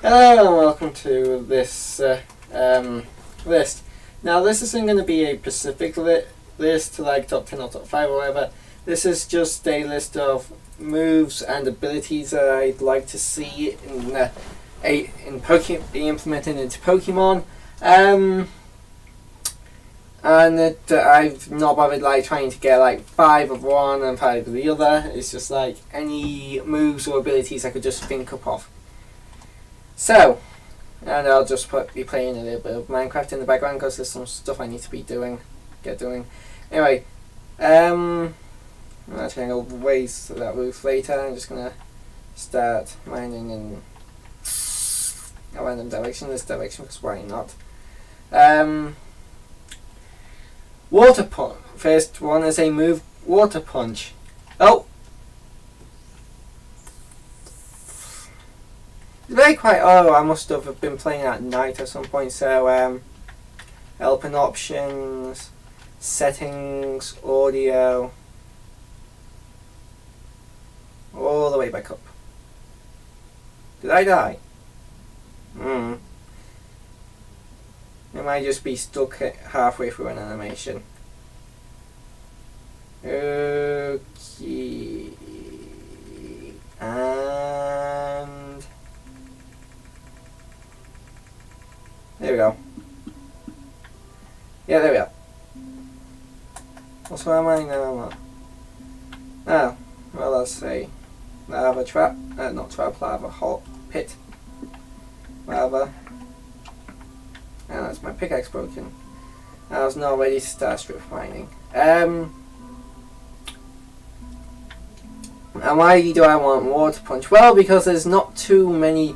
Hello and welcome to this list. Now this isn't going to be a specific list like top 10 or top 5 or whatever. This is just a list of moves and abilities that I'd like to see be implemented into Pokemon. And that I've not bothered like trying to get like 5 of one and 5 of the other. It's just like any moves or abilities I could just think up of. So, and I'll just be playing a little bit of Minecraft in the background because there's some stuff I need to be get doing. Anyway, I'm actually going to waste that roof later. I'm just going to start mining in a random direction, this direction, because why not? Water Punch. First one is a move, Water Punch. Oh! Very quite. Oh, I must have been playing at night at some point. So, open options, settings, audio, all the way back up. Did I die? It might just be stuck halfway through an animation. Okay, and there we go. Yeah, there we are. What's where am I now? Oh, well, let's see. Lava trap. Not trap, lava hole. Pit. Lava. And that's my pickaxe broken. I was not ready to start strip mining. And why do I want Water Punch? Well, because there's not too many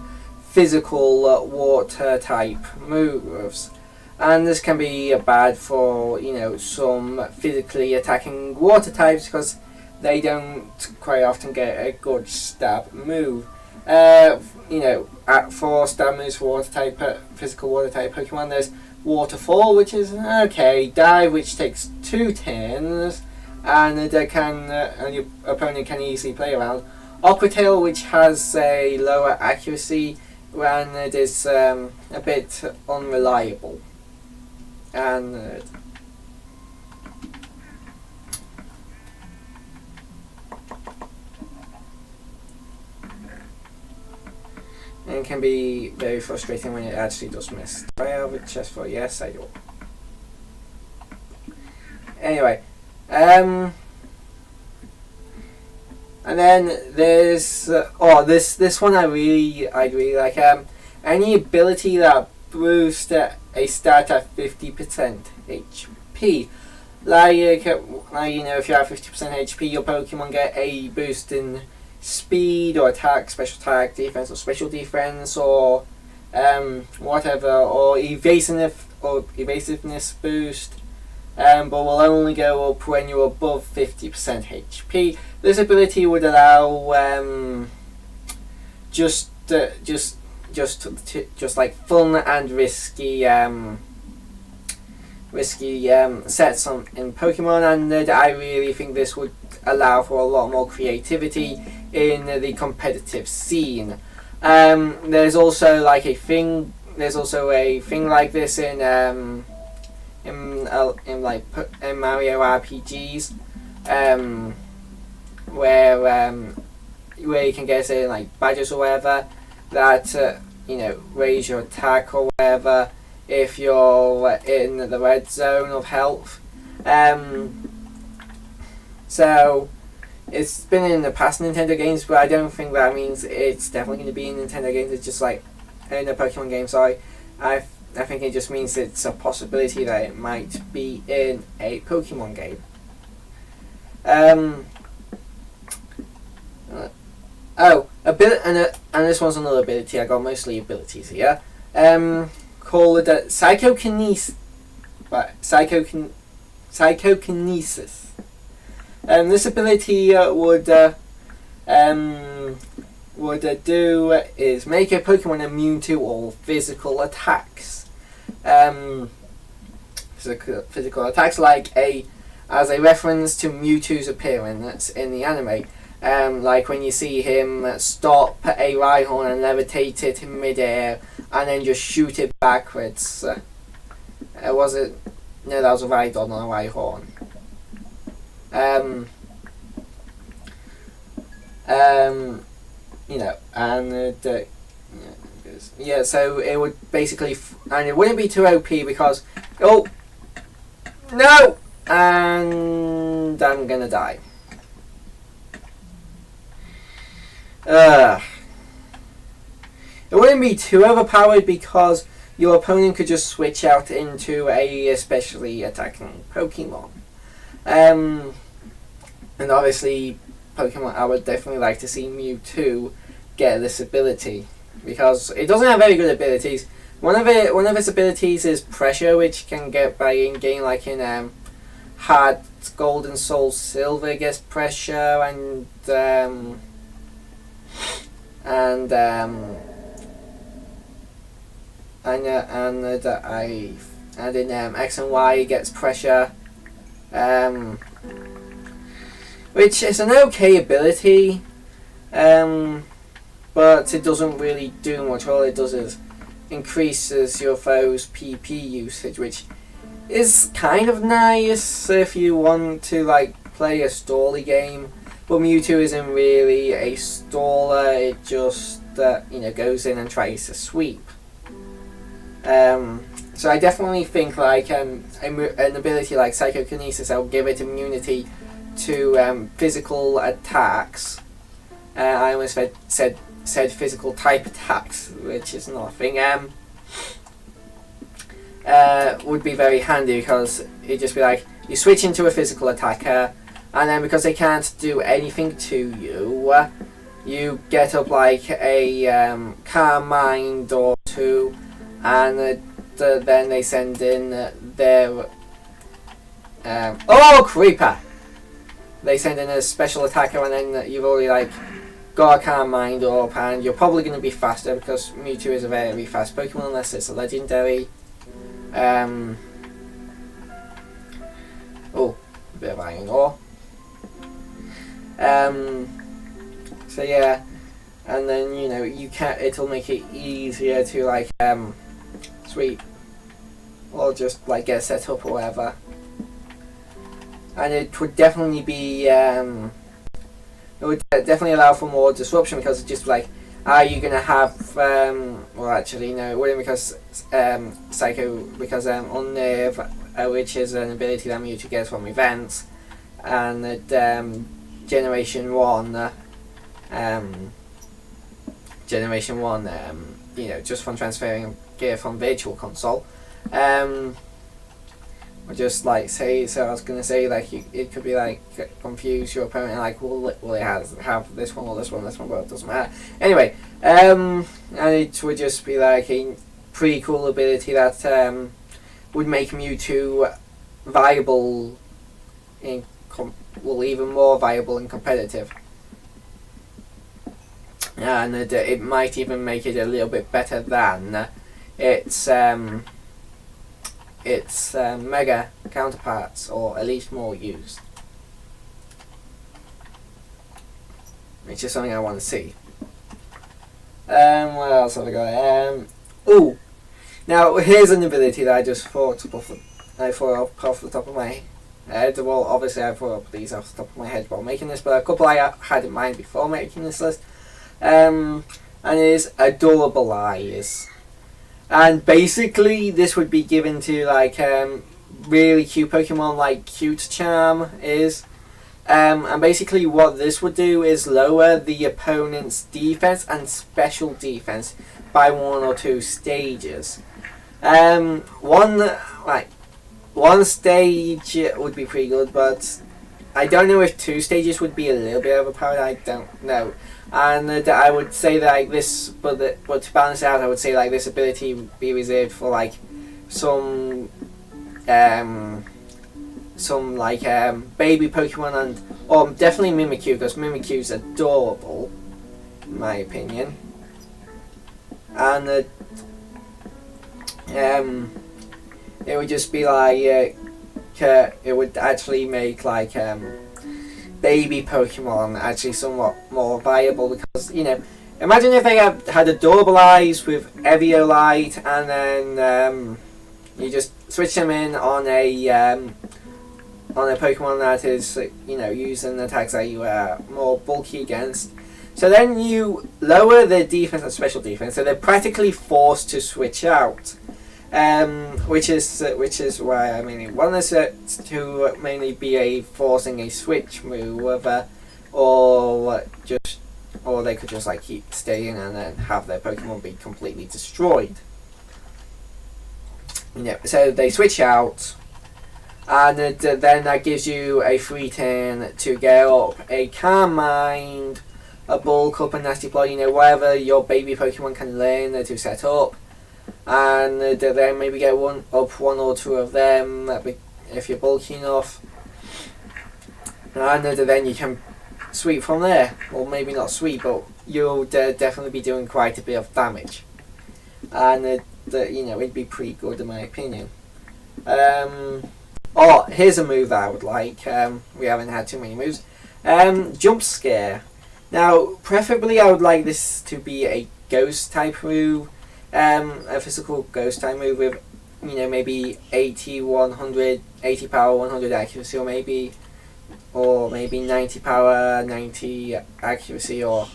physical water type moves, and this can be bad for some physically attacking water types because they don't quite often get a good stab move. For stab moves for physical water type Pokemon, there's Waterfall, which is okay. Dive, which takes 2 turns, and and your opponent can easily play around. Aqua Tail, which has a lower accuracy, and it is a bit unreliable. And it can be very frustrating when it actually does miss. Do I have a chest for? Yes, I do. Anyway, and then there's this one I really like. Any ability that boosts a stat at 50% HP. Like if you have 50% HP, your Pokemon get a boost in speed or attack, special attack, defense or special defense, or whatever, or evasiveness boost. But will only go up when you're above 50% HP. This ability would allow just like fun and risky sets in Pokemon, and I really think this would allow for a lot more creativity in the competitive scene. There's also a thing like this in Mario RPGs, where you can get like badges or whatever that raise your attack or whatever if you're in the red zone of health. So it's been in the past Nintendo games, but I don't think that means it's definitely going to be in Nintendo games. It's just like in a Pokemon game. So I think it just means it's a possibility that it might be in a Pokemon game. And this one's another ability. I got mostly abilities here. Called Psychokinesis. This ability would do is make a Pokemon immune to all physical attacks. Physical attacks as a reference to Mewtwo's appearance in the anime. like when you see him stop a Rhyhorn and levitate it in midair and then just shoot it backwards. Was it? No, that was a Rhydon, not a Rhyhorn. You know, and yeah, so it would basically, and it wouldn't be too OP because, oh no, and I'm gonna die. It wouldn't be too overpowered because your opponent could just switch out into a especially attacking Pokemon. And obviously, Pokemon, I would definitely like to see Mewtwo get this ability because it doesn't have very good abilities. One of its abilities is Pressure, which can get by in-game, like in Hard Gold and Soul Silver gets Pressure, and in X and Y it gets Pressure, which is an okay ability, but it doesn't really do much. All it does is increases your foe's PP usage, which is kind of nice if you want to like play a stally game. But Mewtwo isn't really a staller. It just you know, goes in and tries to sweep. So I definitely think like an ability like Psychokinesis, I'll give it immunity to physical attacks. I almost said physical type attacks, which is nothing. Would be very handy because it'd just be like you switch into a physical attacker, and then because they can't do anything to you, you get up like a Calm Mind or two, and then they send in their oh, Creeper! They send in a special attacker, and then you've already like got a Calm Mind up, and you're probably going to be faster because Mewtwo is a very fast Pokemon unless it's a legendary. Oh, a bit of iron ore. So yeah, and then you know it'll make it easier to like sweep or just like get set up or whatever, and it would definitely be it would definitely allow for more disruption because it's just like, are you gonna have well actually no, it wouldn't because Unnerve, which is an ability that Mewtwo gets from events, and that Generation 1 you know, just from transferring gear from Virtual Console, or just like say, so I was gonna say like it could be like confuse your opponent, like will it have this one or this one, but it doesn't matter anyway. And it would just be like a pretty cool ability that would make Mewtwo viable in even more viable and competitive, and it might even make it a little bit better than its mega counterparts, or at least more used, which is something I want to see. What else have I got? Ooh, now here's an ability that I just thought off the top of my head. Well, obviously I thought up these off the top of my head while making this, but a couple I had in mind before making this list. And it is Adorable Eyes. And basically this would be given to like really cute Pokemon like Cute Charm is. And basically what this would do is lower the opponent's defense and special defense by 1 or 2 stages. One stage would be pretty good, but I don't know if 2 stages would be a little bit overpowered. I don't know. And I would say that like this, but to balance it out, I would say like this ability would be reserved for like some like baby Pokemon, or definitely Mimikyu, because Mimikyu's adorable in my opinion. And it would just be like it would actually make like baby Pokemon actually somewhat more viable, because, you know, imagine if they had double eyes with Eviolite, and then you just switch them in on a Pokemon that is, you know, using attacks that you are more bulky against. So then you lower their defense and special defense, so they're practically forced to switch out. Which is why I mainly want this to mainly be forcing a switch move, or they could just like keep staying and then have their Pokemon be completely destroyed. You know, so they switch out, and then that gives you a free turn to get up a Calm Mind, a Bulk Up, a Nasty Plot, you know, whatever your baby Pokemon can learn to set up. And then maybe get one or two of them if you're bulky enough, and then you can sweep from there. Well, maybe not sweep, but you'll definitely be doing quite a bit of damage, and you know, it'd be pretty good in my opinion. Oh, here's a move that I would like. We haven't had too many moves. Jump Scare. Now, preferably I would like this to be a ghost type move. A physical ghost type move with, you know, maybe 80 power, 100 accuracy, or maybe 90 power, 90 accuracy, or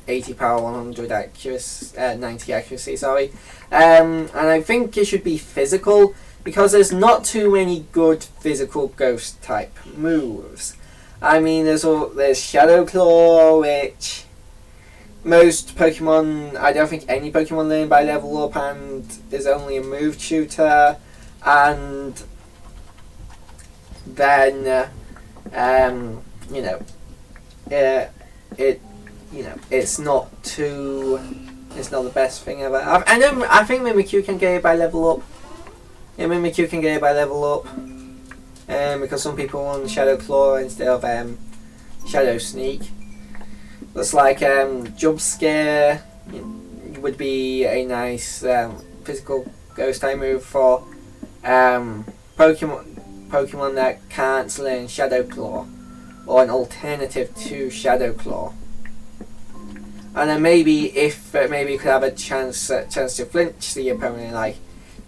80 power, 100 accuracy, 90 accuracy, sorry. And I think it should be physical, because there's not too many good physical ghost type moves. I mean, there's Shadow Claw, which most Pokemon, I don't think any Pokemon learn by level up and is only a move shooter, and then you know, it's not the best thing ever. I think Mimikyu can get it by level up. Yeah, Mimikyu can get it by level up, because some people want Shadow Claw instead of Shadow Sneak. Looks like Jump Scare would be a nice physical ghost type move for Pokemon that can't learn Shadow Claw, or an alternative to Shadow Claw. And then maybe you could have a chance to flinch the opponent, like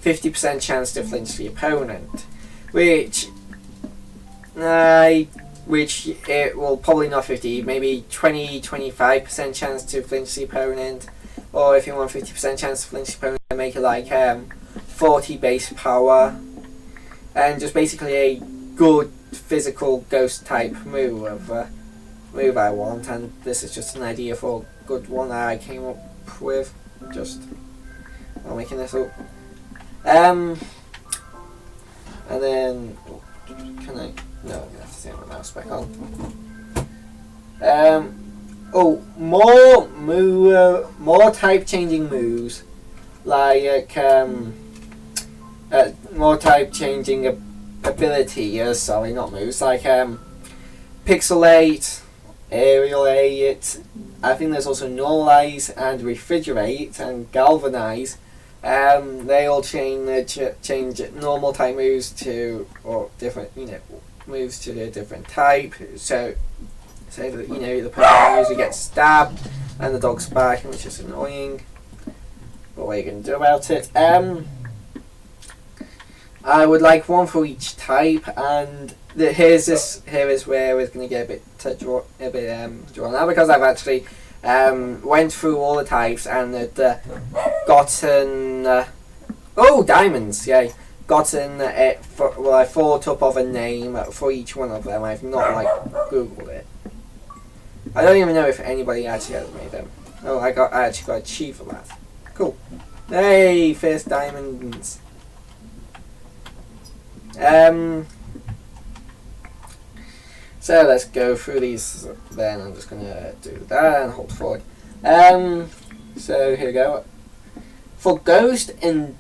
50% chance to flinch the opponent, which it will probably not 50, maybe 20-25% chance to flinch the opponent, or if you want 50% chance to flinch the opponent, make it like 40 base power, and just basically a good physical ghost type move I want. And this is just an idea for a good one that I came up with, just I'm making this up. And then can I? No, I'm gonna have to turn my mouse back on. More type changing moves, like more type changing ability. Sorry, not moves. Like Pixelate, Aerialate. I think there's also Normalize and Refrigerate and Galvanize. They all change normal type moves to, or different, you know, moves to a different type. So that, you know, the person usually gets stabbed and the dog's back, which is annoying. But what are you going to do about it? I would like one for each type, and here is where it's going to get a bit drawn out, because I've actually went through all the types and gotten diamonds, yay! Gotten it for, I thought up of a name for each one of them. I've not like googled it. I don't even know if anybody actually has made them. Oh, I actually got a cheat for that. Cool. Hey, first diamonds. So let's go through these. Then I'm just gonna do that and hold forward. So here we go. For Ghost in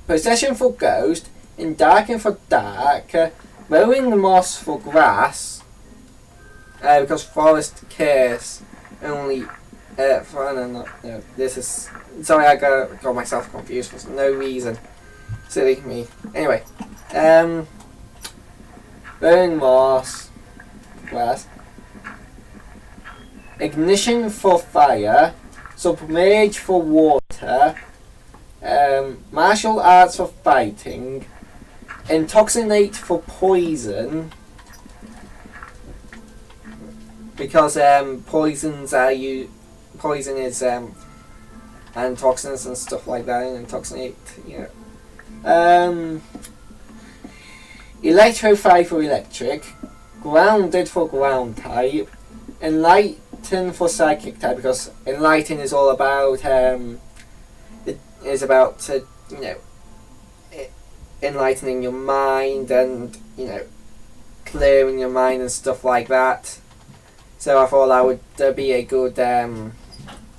Possession for Ghost, in Darken for Dark, Mowing the Moss for Grass, because Forest Curse only. This is. Sorry, I got myself confused for no reason. Silly me. Anyway, Burn Moss, West. Ignition for fire, Submerge for water, Martial Arts for fighting, Intoxicate for poison, because poison is and toxins and stuff like that, and intoxicate, Electrify for electric, Grounded for ground type, Enlighten for psychic type, because enlighten is all about enlightening your mind and clearing your mind and stuff like that. So I thought that would be a good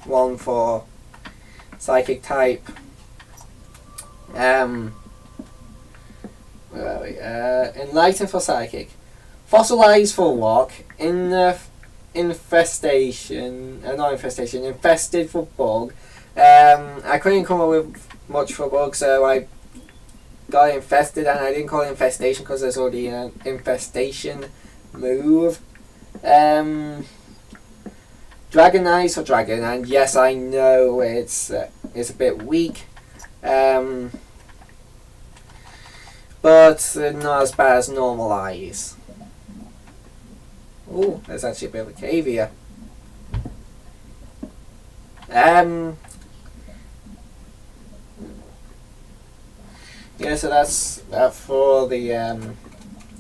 one for psychic type. Where are we? Enlighten for psychic, Fossilize for rock, Infested for bug. I couldn't come up with much for bug, so I got infested, and I didn't call it infestation because there's already an infestation move. Dragonize for dragon, and yes, I know it's a bit weak, but not as bad as normalize. Oh, there's actually a bit of a cave here. Yeah, so that's that for the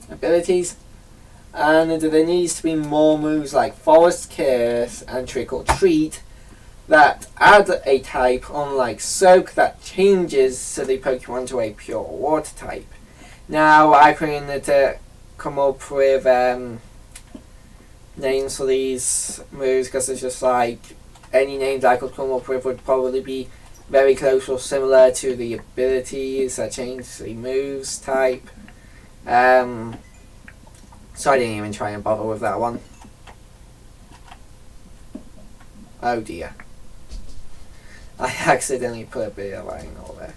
abilities. And there needs to be more moves like Forest Curse and Trick or Treat that add a type, unlike Soak that changes the Pokemon to a pure water type. Now I couldn't come up with names for these moves because it's just like any names I could come up with would probably be very close or similar to the abilities that change the moves type. So I didn't even try and bother with that one. Oh dear. I accidentally put a bit of writing over there.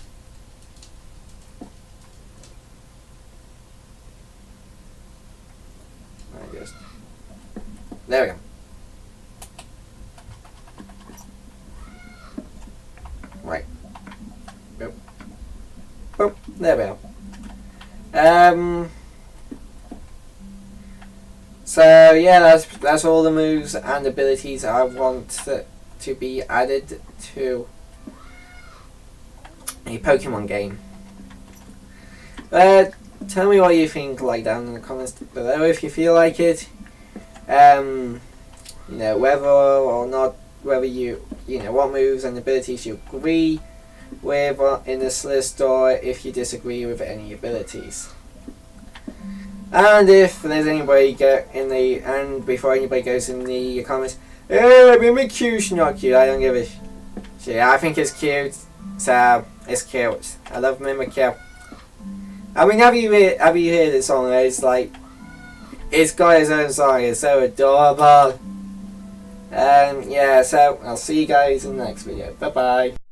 There we go. Right. Boop. Boop. There we go. So yeah, that's all the moves and abilities I want to be added to a Pokemon game. Tell me what you think, like down in the comments below if you feel like it. Whether or not, whether what moves and abilities you agree with in this list, or if you disagree with any abilities. And if there's anybody before anybody goes in the comments, Mimikyu, not cute. I don't give a shit. I think it's cute, so it's cute. I love Mimikyu. I mean, have you heard this song? It's like, it's got its own song. It's so adorable. Yeah. So I'll see you guys in the next video. Bye bye.